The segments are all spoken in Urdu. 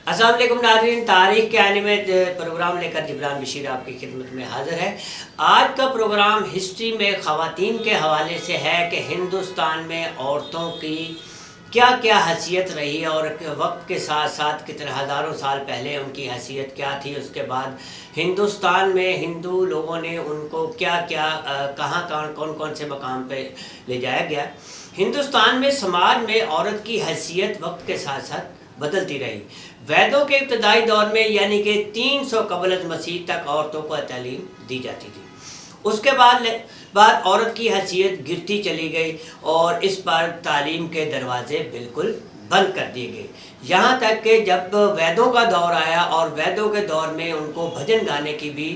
السلام علیکم ناظرین، تاریخ کے آنے میں پروگرام لے کر جبران بشیر آپ کی خدمت میں حاضر ہے۔ آج کا پروگرام ہسٹری میں خواتین کے حوالے سے ہے کہ ہندوستان میں عورتوں کی کیا کیا حیثیت رہی اور وقت کے ساتھ ساتھ کتنے ہزاروں سال پہلے ان کی حیثیت کیا تھی، اس کے بعد ہندوستان میں ہندو لوگوں نے ان کو کیا کیا کہاں کون کون سے مقام پہ لے جایا گیا۔ ہندوستان میں سماج میں عورت کی حیثیت وقت کے ساتھ ساتھ بدلتی رہی۔ ویدوں کے ابتدائی دور میں یعنی کہ 300 قبل از مسیح تک عورتوں کو تعلیم دی جاتی تھی۔ اس کے بعد عورت کی حیثیت گرتی چلی گئی اور اس پر تعلیم کے دروازے بالکل بند کر دیے گئے، یہاں تک کہ جب ویدوں کا دور آیا اور ویدوں کے دور میں ان کو بھجن گانے کی بھی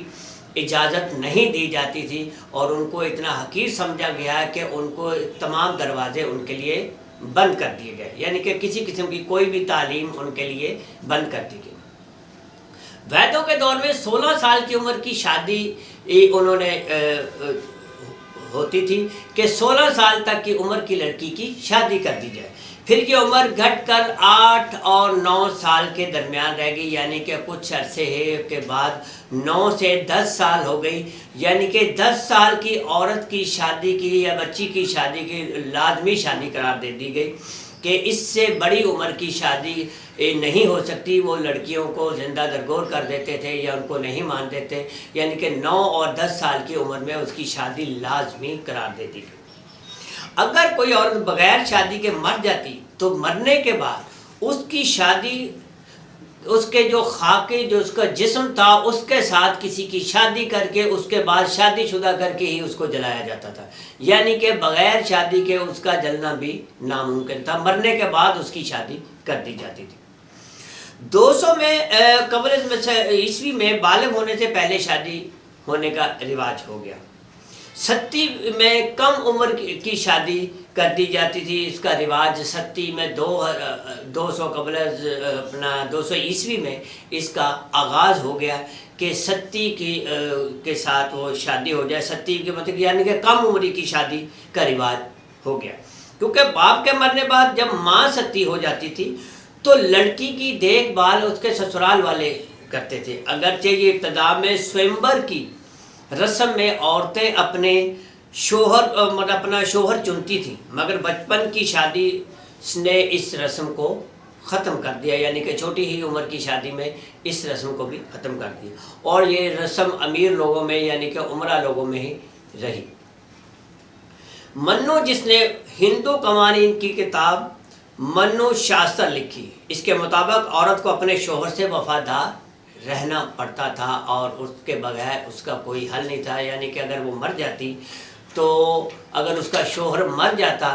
اجازت نہیں دی جاتی تھی اور ان کو اتنا حقیر سمجھا گیا کہ ان کو تمام دروازے ان کے لیے بند کر دیے گئے، یعنی کہ کسی قسم کی کوئی بھی تعلیم ان کے لیے بند کر دی گئی۔ ویدوں کے دور میں 16 سال کی عمر کی شادی انہوں نے ہوتی تھی کہ 16 سال تک کی عمر کی لڑکی کی شادی کر دی جائے، پھر یہ عمر گھٹ کر 8 اور 9 سال کے درمیان رہ گئی، یعنی کہ کچھ عرصے کے بعد 9 سے 10 سال ہو گئی، یعنی کہ 10 سال کی عورت کی شادی کی یا بچی کی شادی کی لازمی شادی قرار دے دی گئی کہ اس سے بڑی عمر کی شادی نہیں ہو سکتی۔ وہ لڑکیوں کو زندہ درگور کر دیتے تھے یا ان کو نہیں مان دیتے، یعنی کہ 9 اور 10 سال کی عمر میں اس کی شادی لازمی قرار دے دی گئی۔ اگر کوئی عورت بغیر شادی کے مر جاتی تو مرنے کے بعد اس کی شادی، اس کے جو خاکے جو اس کا جسم تھا اس کے ساتھ کسی کی شادی کر کے اس کے بعد شادی شدہ کر کے ہی اس کو جلایا جاتا تھا، یعنی کہ بغیر شادی کے اس کا جلنا بھی ناممکن تھا، مرنے کے بعد اس کی شادی کر دی جاتی تھی۔ 200 میں قبل عیسوی میں بالغ ہونے سے پہلے شادی ہونے کا رواج ہو گیا۔ 70 میں کم عمر کی شادی کر دی جاتی تھی، اس کا رواج 70 میں 200 قبل اپنا 200 عیسوی میں اس کا آغاز ہو گیا کہ 70 کے ساتھ وہ شادی ہو جائے، 70 کے مطلب یعنی کہ کم عمری کی شادی کا رواج ہو گیا، کیونکہ باپ کے مرنے بعد جب ماں 70 ہو جاتی تھی تو لڑکی کی دیکھ بھال اس کے سسرال والے کرتے تھے۔ اگرچہ یہ ابتدا میں سوئمبر کی رسم میں عورتیں اپنے اپنا شوہر چنتی تھیں، مگر بچپن کی شادی نے اس رسم کو ختم کر دیا، یعنی کہ چھوٹی ہی عمر کی شادی میں اس رسم کو بھی ختم کر دیا اور یہ رسم امیر لوگوں میں یعنی کہ عمرہ لوگوں میں ہی رہی۔ منو، جس نے ہندو قوانین کی کتاب منو شاستر لکھی، اس کے مطابق عورت کو اپنے شوہر سے وفادار رہنا پڑتا تھا اور اس کے بغیر اس کا کوئی حل نہیں تھا، یعنی کہ اگر وہ مر جاتی تو اگر اس کا شوہر مر جاتا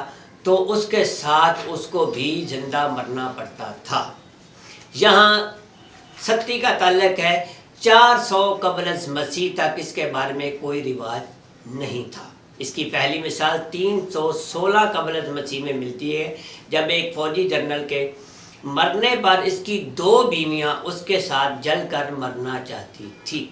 تو اس کے ساتھ اس کو بھی زندہ مرنا پڑتا تھا۔ یہاں 70 کا تعلق ہے 400 قبل از مسیح تک اس کے بارے میں کوئی رواج نہیں تھا۔ اس کی پہلی مثال 316 قبل از مسیح میں ملتی ہے، جب ایک فوجی جنرل کے مرنے پر اس کی 2 بیویاں اس کے ساتھ جل کر مرنا چاہتی تھی۔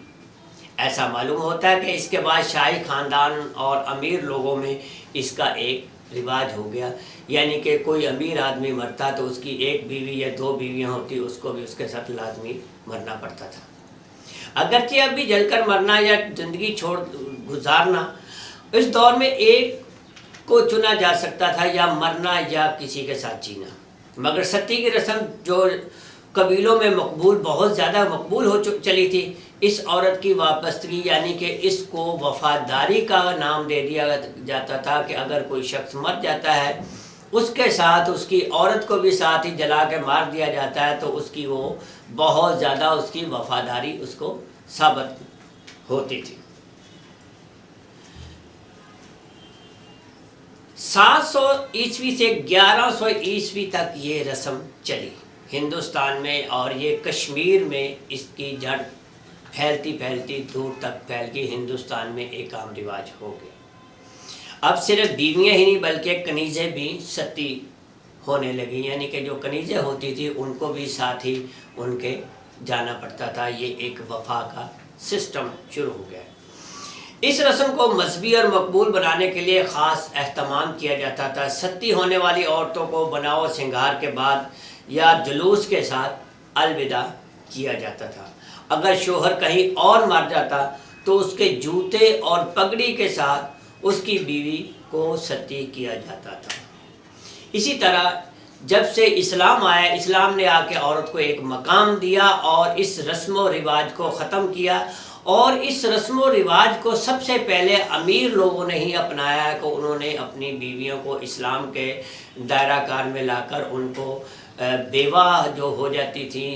ایسا معلوم ہوتا ہے کہ اس کے بعد شاہی خاندان اور امیر لوگوں میں اس کا ایک رواج ہو گیا، یعنی کہ کوئی امیر آدمی مرتا تو اس کی 1 بیوی یا 2 بیویاں ہوتی، اس کو بھی اس کے ساتھ لازمی مرنا پڑتا تھا۔ اگرچہ اب بھی جل کر مرنا یا زندگی چھوڑ گزارنا اس دور میں ایک کو چنا جا سکتا تھا، یا مرنا یا کسی کے ساتھ جینا، مگر 70 کی رسم جو قبیلوں میں بہت زیادہ مقبول ہو چلی تھی، اس عورت کی وابستگی یعنی کہ اس کو وفاداری کا نام دے دیا جاتا تھا کہ اگر کوئی شخص مر جاتا ہے اس کے ساتھ اس کی عورت کو بھی ساتھ ہی جلا کے مار دیا جاتا ہے تو اس کی وہ بہت زیادہ اس کی وفاداری اس کو ثابت ہوتی تھی۔ 700 عیسوی سے 1100 عیسوی تک یہ رسم چلی ہندوستان میں، اور یہ کشمیر میں اس کی جڑ پھیلتی دور تک پھیل گئی، ہندوستان میں ایک عام رواج ہو گیا۔ اب صرف بیویاں ہی نہیں بلکہ کنیزیں بھی 70 ہونے لگی، یعنی کہ جو کنیزیں ہوتی تھی ان کو بھی ساتھ ہی ان کے جانا پڑتا تھا، یہ ایک وفا کا سسٹم شروع ہو گیا۔ اس رسم کو مذہبی اور مقبول بنانے کے لیے خاص اہتمام کیا جاتا تھا۔ 70 ہونے والی عورتوں کو بناؤ سنگار کے بعد یا جلوس کے ساتھ الوداع کیا جاتا تھا۔ اگر شوہر کہیں اور مر جاتا تو اس کے جوتے اور پگڑی کے ساتھ اس کی بیوی کو ستی کیا جاتا تھا۔ اسی طرح جب سے اسلام آیا، اسلام نے آ کے عورت کو ایک مقام دیا اور اس رسم و رواج کو ختم کیا، اور اس رسم و رواج کو سب سے پہلے امیر لوگوں نے ہی اپنایا کہ انہوں نے اپنی بیویوں کو اسلام کے دائرہ کار میں لا کر ان کو بیوہ جو ہو جاتی تھیں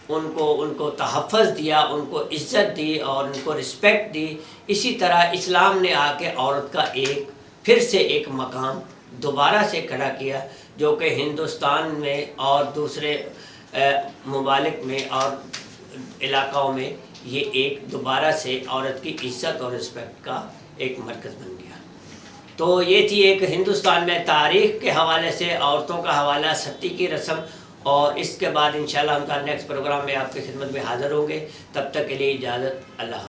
ان کو تحفظ دیا، ان کو عزت دی اور ان کو رسپیکٹ دی۔ اسی طرح اسلام نے آ کے عورت کا پھر سے ایک مقام دوبارہ سے کھڑا کیا، جو کہ ہندوستان میں اور دوسرے ممالک میں اور علاقوں میں یہ ایک دوبارہ سے عورت کی عزت اور رسپیکٹ کا ایک مرکز بن گیا۔ تو یہ تھی ایک ہندوستان میں تاریخ کے حوالے سے عورتوں کا حوالہ، ستی کی رسم، اور اس کے بعد انشاءاللہ ہم کا نیکسٹ پروگرام میں آپ کی خدمت میں حاضر ہوں گے۔ تب تک کے لیے اجازت، اللہ حافظ۔